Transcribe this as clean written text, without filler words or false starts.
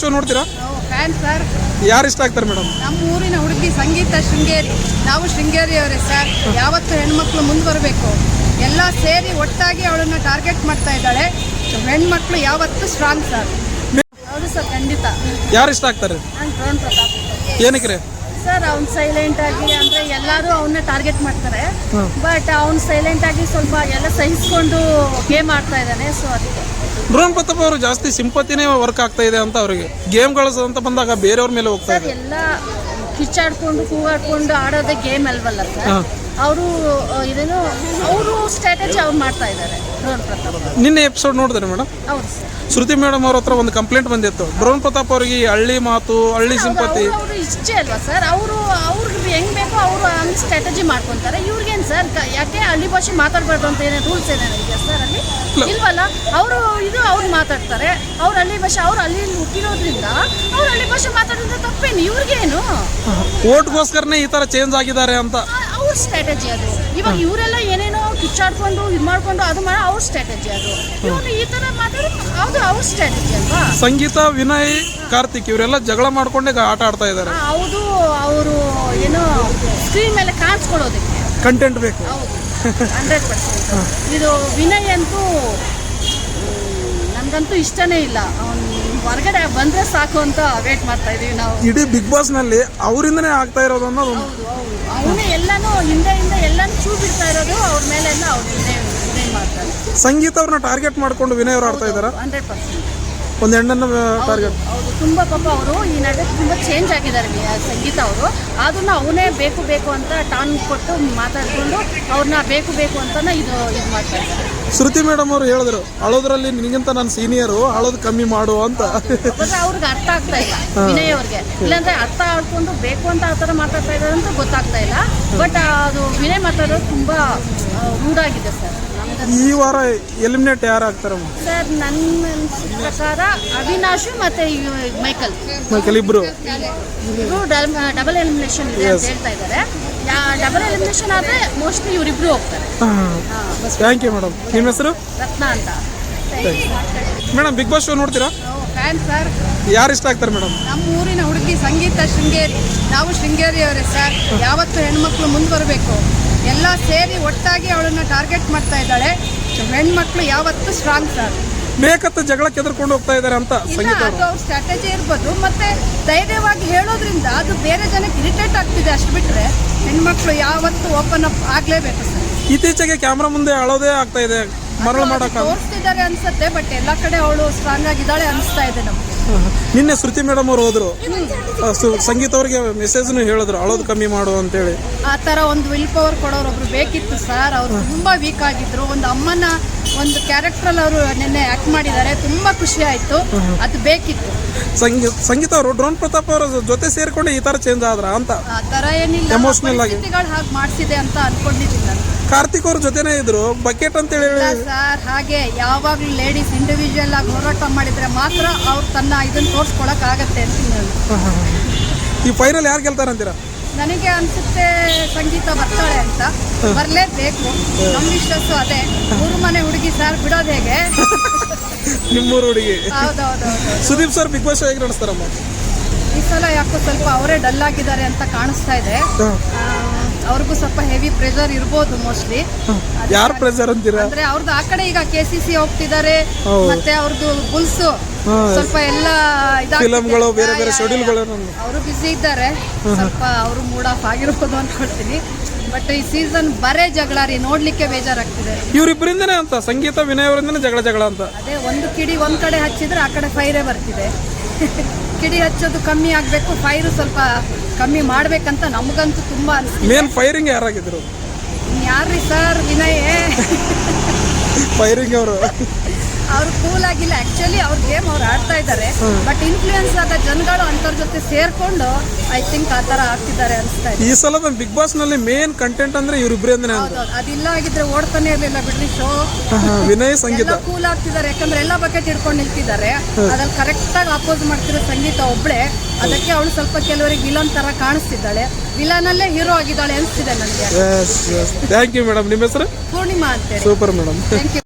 Show ನೋಡ್ತೀರಾ? Fan sir. ಯಾರು ಇಷ್ಟ ಆಗ್ತಾರೆ ಮೇಡಮ್? ನಮ್ಮ ಊರಿನ ಹುಡುಗಿ ಸಂಗೀತ ಶೃಂಗೇರಿ. ನಾವು ಶೃಂಗೇರಿ ಅವರೇ ಸರ್. ಯಾವತ್ತು ಹೆಣ್ಮಕ್ಳು ಮುಂದೆ ಬರಬೇಕು, ಎಲ್ಲ ಸೇರಿ ಒಟ್ಟಾಗಿ ಅವಳನ್ನ ಟಾರ್ಗೆಟ್ ಮಾಡ್ತಾ ಇದ್ದಾಳೆ. ಹೆಣ್ಮಕ್ಳು ಯಾವತ್ತು ಸ್ಟ್ರಾಂಗ್ ಸರ್. ಹೌದು ಸರ್, ಖಂಡಿತ. ಯಾರು ಇಷ್ಟ ಆಗ್ತಾರೆ? ನಾನು ಡ್ರೋನ್ ಪ್ರತಾಪ್. ಏನಕ್ಕೆ ಸರ್? ಅವ್ನು ಸೈಲೆಂಟ್ ಆಗಿ, ಅಂದರೆ ಎಲ್ಲರೂ ಅವನ್ನ ಟಾರ್ಗೆಟ್ ಮಾಡ್ತಾರೆ, ಬಟ್ ಅವ್ನು ಸೈಲೆಂಟ್ ಆಗಿ ಸ್ವಲ್ಪ ಎಲ್ಲ ಸಹಿಸ್ಕೊಂಡು ಗೇಮ್ ಆಡ್ತಾ ಇದ್ದಾನೆ. ಸೊ ಅದಕ್ಕೆ ಡ್ರೋನ್ ಪ್ರತಾಪ್ ಅವರು ಜಾಸ್ತಿ ಸಿಂಪತಿನೇ ವರ್ಕ್ ಆಗ್ತಾ ಇದೆ ಅಂತ ಅವರಿಗೆ. ಗೇಮ್ಗಳು ಅಂತ ಬಂದಾಗ ಬೇರೆಯವ್ರ ಮೇಲೆ ಹೋಗ್ತಾ ಸರ್, ಇದೆ. ಎಲ್ಲ ಕಿಚ್ಚಾಡ್ಕೊಂಡು ಕೂಗಾಡ್ಕೊಂಡು ಆಡೋದೇ ಗೇಮ್ ಅಲ್ವಲ್ಲ ಸರ್. ಅವರು ಇದೇನು ಅವರು ಸ್ಟ್ರಾಟಜಿ ಅವ್ರು ಮಾಡ್ತಾ ಇದ್ದಾರೆ ಡ್ರೋನ್ ಪ್ರತಾಪ್. ನಿನ್ನೆ ಎಪಿಸೋಡ್ ನೋಡಿದ್ರೆ ಮೇಡಮ್? ಹೌದು ಸರ್. ಶ್ರುತಿ ಮೇಡಮ್ ಅವ್ರ ಹತ್ರ ಒಂದು ಕಂಪ್ಲೇಂಟ್ ಬಂದಿತ್ತು, ಡ್ರೋನ್ ಪ್ರತಾಪ್ ಅವರಿಗೆ ಹಳ್ಳಿ ಮಾತು, ಹಳ್ಳಿ ಸಿಂಪತಿ. ಅವರು ಇಷ್ಟೇ ಅಲ್ವಾ ಸರ್? ಅವ್ರಿಗೆ ಹೆಂಗ್ ಬೇಕೋ ಅವರು ಹಂಗೆ ಸ್ಟ್ರಾಟಜಿ ಮಾಡ್ಕೊಂತಾರೆ. ಇವ್ರಿಗೇನು ಸರ್, ಯಾಕೆ ಹಳ್ಳಿ ಭಾಷೆ ಮಾತಾಡಬಾರ್ದು ಅಂತ ಏನೇ ರೂಲ್ಸ್ ಏನೇನು ಇದೆಯಾ ಸರ್ ಅಲ್ಲಿ? ಇಲ್ವಲ್ಲ. ಅವ್ರು ಮಾತಾಡ್ತಾರೆ, ಅವ್ರು ಹಳ್ಳಿ ಭಾಷೆ, ಅವ್ರು ಅಲ್ಲಿ ಹುಟ್ಟಿರೋದ್ರಿಂದ ಅವ್ರು ಹಳ್ಳಿ ಭಾಷೆ ಮಾತಾಡೋದ್ರಿಂದ ತಪ್ಪೇನು? ಇವ್ರಿಗೇನು ಓಟ್ಗೋಸ್ಕರನೇ ಈ ತರ ಚೇಂಜ್ ಆಗಿದ್ದಾರೆ ಅಂತ ಅವ್ರ ಸ್ಟ್ರಾಟಜಿ ಅದು. ಇವಾಗ ಇವರೆಲ್ಲ ಏನೇನೋ ಕಿಚ್ಚಾಡ್ಕೊಂಡು ಇದು ಮಾಡ್ಕೊಂಡು ಅದು ಮಾಡಿ ಅವ್ರ ಸ್ಟ್ರಾಟಜಿ ಅದು. ಇವ್ರು ಈ ತರ ಮಾತಾಡೋದು ಹೌದು ಅವ್ರ ಸ್ಟ್ರಾಟಜಿ ಅಲ್ವಾ? ಸಂಗೀತ, ವಿನಯ್, ಕಾರ್ತಿಕ್ ಇವರೆಲ್ಲ ಜಗಳ ಮಾಡ್ಕೊಂಡೇ ಆಟ ಆಡ್ತಾ ಇದ್ದಾರೆ. ಹೌದು, ಅವರು ಏನೋ ಸ್ಕ್ರೀನ್ ಮೇಲೆ ಕಾಣಿಸ್ಕೊಳ್ಳೋದಕ್ಕೆ ಕಂಟೆಂಟ್ ಬೇಕು. ಹೌದು, 100%. ಇದು ವಿನಯ್ ಅಂತೂ ನನ್ಗಂತೂ ಇಷ್ಟನೇ ಇಲ್ಲ. ಅವ್ನು ಹೊರಗಡೆ ಬಂದ್ರೆ ಸಾಕು ಅಂತ ವೇಟ್ ಮಾಡ್ತಾ ಇದೀವಿ ನಾವು. ಇಡೀ ಬಿಗ್ ಬಾಸ್ ನಲ್ಲಿ ಅವರಿಂದನೇ ಆಗ್ತಾ ಇರೋದು ಅನ್ನೋದು. ಅವನೇ ಎಲ್ಲಾನು ಹಿಂದೆ ಎಲ್ಲಾನು ಚೂ ಬಿಡ್ತಾ ಇರೋದು ಅವ್ರ ಮೇಲೆ ಎಲ್ಲ. ಅವ್ರು ವಿನಯ್ ಮಾಡ್ತಾರೆ. ಸಂಗೀತ ಅವ್ರನ್ನ ಟಾರ್ಗೆಟ್ ಮಾಡ್ಕೊಂಡು ವಿನಯ್ ಅವರು ಆಡ್ತಾ ಇದಾರ. 100%. ಒಂದು ಹೆಣ್ಣನ್ನು ಟಾರ್ಗೆಟ್. ಹೌದು, ತುಂಬ ಪಾಪ ಅವರು ಈ ನಡುವೆ ತುಂಬ ಚೇಂಜ್ ಆಗಿದ್ದಾರೆ ಸಂಗೀತ ಅವರು. ಅದನ್ನ ಅವನೇ ಬೇಕು ಅಂತ ಟಾನ್ ಕೊಟ್ಟು ಮಾತಾಡ್ಕೊಂಡು ಅವ್ರನ್ನ ಬೇಕು ಅಂತಾನೆ ಇದು ಮಾಡ್ತಾ ಇದ್ದಾರೆ. ಶ್ರುತಿ ಮೇಡಮ್ ಅವರು ಹೇಳಿದ್ರು, ಅಳೋದ್ರಲ್ಲಿ ನಿನಗಿಂತ ನಾನು ಸೀನಿಯರು, ಅಳೋದು ಕಮ್ಮಿ ಮಾಡು ಅಂತ. ಅವ್ರಿಗೆ ಅರ್ಥ ಆಗ್ತಾ ಇಲ್ಲ ವಿನಯ್ ಅವ್ರಿಗೆ. ಇಲ್ಲಾಂದ್ರೆ ಅರ್ಥ ಆಡ್ಕೊಂಡು ಬೇಕು ಅಂತ ಆ ಥರ ಮಾತಾಡ್ತಾ ಇದ್ದಾರೆ ಅಂತ ಗೊತ್ತಾಗ್ತಾ ಇಲ್ಲ. ಬಟ್ ಅದು ವಿನಯ್ ಮಾತಾಡೋದು ತುಂಬಾ ರೂಢಾಗಿದೆ ಸರ್. ಈ ವಾರ ಎಲಿಮಿನೇಟ್ ಯಾರು ಆಗ್ತಾರೆ ಸರ್? ನನ್ನ ಪ್ರಕಾರ ಅವಿನಾಶ್ ಮತ್ತೆ ಮೈಕಲ್ ಇಬ್ರು ಡಬಲ್ ಎಲಿಮಿನೇಷನ್ ಇದೆ ಅಂತ ಹೇಳ್ತಾ ಇದ್ದಾರೆ. ಡಬಲ್ ಎಲಿಮಿನೇಷನ್ ಆದ್ರೆ ಮೋಸ್ಟ್ಲಿ ಇವರಿಬ್ರು ಹೋಗ್ತಾರೆ. Thank you madam. ನಿಮ್ಮ ಹೆಸರು? ರತ್ನ ಅಂತ. ಮೇಡಮ್, ಬಿಗ್ ಬಾಸ್ ಶೋ ನೋಡ್ತೀರಾ? Fan sir. ಯಾರು ಇಷ್ಟ ಆಗ್ತಾರೆ ಮೇಡಮ್? ನಮ್ಮ ಊರಿನ ಹುಡುಗಿ ಸಂಗೀತ ಶೃಂಗೇರಿ. ನಾವು ಶೃಂಗೇರಿ ಅವರೇ ಸರ್. ಯಾವತ್ತು ಹೆಣ್ಮಕ್ಳು ಮುಂದೆ ಬರಬೇಕು, ಎಲ್ಲ ಸೇರಿ ಒಟ್ಟಾಗಿ ಅವಳನ್ನ ಟಾರ್ಗೆಟ್ ಮಾಡ್ತಾ ಇದ್ದಾಳೆ. ಹೆಣ್ಮಕ್ಳು ಯಾವತ್ತು ಸ್ಟ್ರಾಂಗ್ ಸರ್. ಬೇಕತ್ತ ಜಗಳಕ್ಕೆ ಎದುರ್ಕೊಂಡು ಹೋಗ್ತಾ ಇದ್ದಾರೆ ಅಂತ ಸಂಗೀತ. ಅದು ಅವ್ರ ಸ್ಟ್ರಾಟಜಿ ಇರ್ಬೋದು, ಮತ್ತೆ ಧೈರ್ಯವಾಗಿ ಹೇಳೋದ್ರಿಂದ ಅದು ಬೇರೆ ಜನಕ್ಕೆ ಇರಿಟೇಟ್ ಆಗ್ತಿದೆ. ಅಷ್ಟು ಬಿಟ್ರೆ ಹೆಣ್ಮಕ್ಳು ಯಾವತ್ತು ಓಪನ್ ಅಪ್ ಆಗ್ಲೇಬೇಕು ಸರ್. ಇತ್ತೀಚೆಗೆ ಕ್ಯಾಮ್ರಾ ಮುಂದೆ ಅಳೋದೇ ಆಗ್ತಾ ಇದೆ, ಮರಳು ಮಾಡಕ್ಕೆ ತೋರಿಸ್ತಿದ್ದಾರೆ ಅನ್ಸುತ್ತೆ. ಬಟ್ ಎಲ್ಲ ಕಡೆ ಅವಳು ಸ್ಟ್ರಾಂಗ್ ಆಗಿದ್ದಾಳೆ ಅನಿಸ್ತಾ ಇದೆ ನಮ್ಗೆ. ನಿನ್ನೆ ಶ್ರುತಿ ಮೇಡಮ್ ಅವರು ಹೋದ್ರು, ಸಂಗೀತ ಅವ್ರಿಗೆ ಮೆಸೇಜ್ನು ಹೇಳಿದ್ರು ಅಳೋದು ಕಮ್ಮಿ ಮಾಡು ಅಂತೇಳಿ. ಆ ಥರ ಒಂದು ವಿಲ್ ಪವರ್ ಕೊಡೋರು ಒಬ್ರು ಬೇಕಿತ್ತು ಸರ್. ಅವರು ತುಂಬಾ ವೀಕ್ ಆಗಿದ್ರು. ಒಂದು ಅಮ್ಮನ ಒಂದು ಕ್ಯಾರೆಕ್ಟರ್ ಅವರು ನಿನ್ನೆ ಆಕ್ಟ್ ಮಾಡಿದ್ದಾರೆ. ತುಂಬಾ ಖುಷಿ ಆಯ್ತು. ಅದು ಬೇಕಿತ್ತು. ಸಂಗೀತ ಅವರು ಡ್ರೋನ್ ಪ್ರತಾಪ್ ಅವರ ಜೊತೆ ಸೇರ್ಕೊಂಡು ಈ ತರ ಚೇಂಜ್ ಆದ್ರ ಅಂತ? ಆ ಥರ ಏನಿಲ್ಲ, ಎಮೋಷನಲ್ ಆಗಿ ಹಾಗೆ ಮಾಡಿಸಿದೆ ಅಂತ ಅನ್ಕೊಂಡಿದ್ದೀನಿ ನಾನು. ಕಾರ್ತಿಕ್ ಅವ್ರ ಜೊತೆನೇ ಇದ್ರು, ಬಕೆಟ್ ಅಂತ ಹೇಳಿ ಸರ್. ಹಾಗೆ ಯಾವಾಗಲೂ ಲೇಡೀಸ್ ಇಂಡಿವಿಜುವಲ್ ಆಗಿ ಹೋರಾಟ ಮಾಡಿದ್ರೆ ಮಾತ್ರ ಅವ್ರು ತನ್ನ ಇದನ್ನ ತೋರ್ಸ್ಕೊಳಕ್ ಆಗತ್ತೆ ಅಂತ ನಾನು. ಈ ಫೈನಲ್ ಯಾರು ಗೆಲ್ತಾರಂತೀರಾ? ನನಗೆ ಅನ್ಸುತ್ತೆ ಸಂಗೀತ ಬರ್ತಾಳೆ ಅಂತ. ಬರ್ಲೇಬೇಕು. ನಮ್ಮ ಇಷ್ಟಸ್ಸು ಅದೇ. ಮೂರು ಮನೆ ಹುಡುಗಿ ಸರ್, ಬಿಡೋದು ಹೇಗೆ? ನಿಮ್ಮೂರು ಹುಡುಗಿ. ಹೌದೌದು. ಸುದೀಪ್ ಸರ್ ಬಿಗ್ ಬಾಸ್ ಹೇಗೆ ನಡೆಸ್ತಾರಮ್ಮ? ಈ ಸಲ ಯಾಕೋ ಸ್ವಲ್ಪ ಅವರೇ ಡಲ್ ಆಗಿದ್ದಾರೆ ಅಂತ ಕಾಣಿಸ್ತಾ ಇದೆ. ಅವ್ರಿಗೂ ಸ್ವಲ್ಪ ಹೆವಿ ಪ್ರೆಷರ್ ಇರ್ಬೋದು ಮೋಸ್ಟ್ಲಿ. ಯಾರು ಪ್ರೆಷರ್ ಅಂತೀರಾ? ಅಂದ್ರೆ ಅವ್ರದ್ದು ಆ ಕಡೆ ಈಗ KCC ಹೋಗ್ತಿದ್ದಾರೆ, ಮತ್ತೆ ಅವ್ರದ್ದು ಬುಲ್ಸ್ ಸ್ವಲ್ಪ ಎಲ್ಲ ಫಿಲಂಗಳು, ಬೇರೆ ಬೇರೆ ಶೆಡ್ಯೂಲ್ಗಳು. ಅವರು ಬಿಸಿ ಇದ್ದಾರೆ. ಸ್ವಲ್ಪ ಅವರು ಮೂಡ್ ಆಫ್ ಆಗಿರ್ಬೋದು ಅನ್ಕೊಳ್ತೀನಿ. ಬಟ್ ಈ ಸೀಸನ್ ಬರೇ ಜಗಳ ರೀ, ನೋಡ್ಲಿಕ್ಕೆ ಬೇಜಾರಾಗ್ತಿದೆ. ಇವರಿಬ್ಬರಿಂದನೇ ಅಂತ, ಸಂಗೀತ ವಿನಯ್ ಅವರಿಂದನೇ ಜಗಳ ಅಂತ. ಅದೇ, ಒಂದು ಕಿಡಿ ಒಂದ್ ಕಡೆ ಹಚ್ಚಿದ್ರೆ ಆ ಕಡೆ ಫೈರೇ ಬರ್ತಿದೆ. ಕಿಡಿ ಹಚ್ಚೋದು ಕಮ್ಮಿ ಆಗ್ಬೇಕು, ಫೈರು ಸ್ವಲ್ಪ ಕಮ್ಮಿ ಮಾಡ್ಬೇಕಂತ ನಮಗಂತೂ ತುಂಬಾ ಅನಿಸ್ತಿದೆ. ಮೇನ್ ಫೈರಿಂಗ್ ಯಾರಾಗಿದ್ರು? ಯಾರ್ರಿ ಸರ್? ವಿನಯ್. ಫೈರಿಂಗ್ ಅವರು ಕೂಲ್ ಆಗಿಲ್ಲ. ಆಕ್ಚುಲಿ ಅವ್ರ ಗೇಮ್ ಅವ್ರು ಆಡ್ತಾ ಇದ್ದಾರೆ. ಬಟ್ ಇನ್ಫ್ಲೂಯೆನ್ಸ್ ಆದ ಜನಗಳು ಅಂತವ್ರ ಜೊತೆ ಸೇರ್ಕೊಂಡು ಐ ಥಿಂಕ್ ಆ ತರ ಆಗ್ತಿದ್ದಾರೆ ಅನಿಸ್ತಾ ಇದೆ. ಈ ಸಲ ಬಿಗ್ ಬಾಸ್ ನಲ್ಲಿ ಮೇನ್ ಕಂಟೆಂಟ್ ಅಂದ್ರೆ ಇವರಿಬ್ಬರೇ. ಅದಿಲ್ಲ ಆಗಿದ್ರೆ ಓಡ್ತಾನೆ ಇರ್ಲಿಲ್ಲ ಬಿಡ್ರಿ ಶೋ. ವಿನಯ್, ಸಂಗೀತ ಕೂಲ್ ಆಗ್ತಿದ್ದಾರೆ. ಯಾಕಂದ್ರೆ ಎಲ್ಲ ಬಕೆಟ್ ಹಿಡ್ಕೊಂಡು ನಿಲ್ತಿದ್ದಾರೆ. ಅದ್ರಲ್ಲಿ ಕರೆಕ್ಟ್ ಆಗಿ ಅಪೋಸ್ ಮಾಡ್ತಿರೋ ಸಂಗೀತ ಒಬ್ಳೆ. ಅದಕ್ಕೆ ಅವಳು ಸ್ವಲ್ಪ ಕೆಲವರಿಗೆ ವಿಲನ್ ತರ ಕಾಣಿಸ್ತಿದ್ದಾಳೆ. ವಿಲನ್ ಅಲ್ಲೇ ಹೀರೋ ಆಗಿದ್ದಾಳೆ ಅನಿಸ್ತಿದೆ ನನಗೆ. Thank you madam. ನಿಮ್ಮ ಹೆಸರು? ಪೂರ್ಣಿಮಾ ಅಂತೇಳಿ. Super madam. Thank you.